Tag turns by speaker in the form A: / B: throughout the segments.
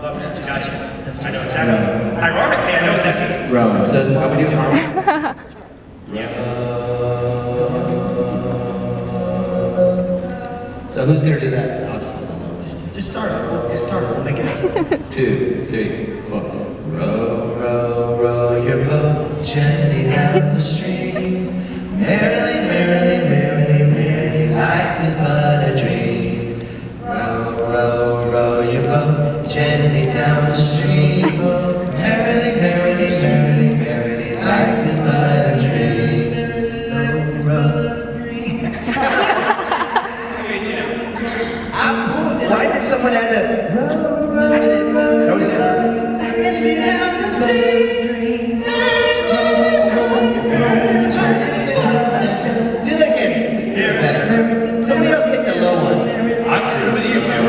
A: Love it. Gotcha. I know exactly. Ironically, I know this.
B: Row. So how we do harmony? So who's gonna do that? I'll just hold them up.
A: Just start it. Just start it. We'll make it up.
B: 2, 3, 4. Row, row, row your boat gently down the stream. Merrily, merrily, merrily, merrily, life is but a dream. Row, row, row your boat gently down the stream. Merrily, merrily, merrily, merrily, life is but a dream. Merrily, life is but a dream. Why did someone add that? Row, row, row,
A: That was it.
B: gently down the stream. Do that again. Somebody else take the low one.
A: I'm good with you, man.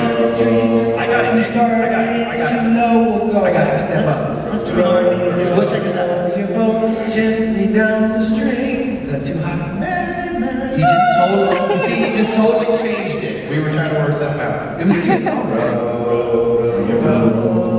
A: I got it. I got it. I got it. Step up.
B: Let's do it R&B. We'll check this out. Your boat gently down the stream. Is that too high? He just told. You see, he just totally changed it.
C: We were trying to work something out.
B: It was too. Row, row, row your boat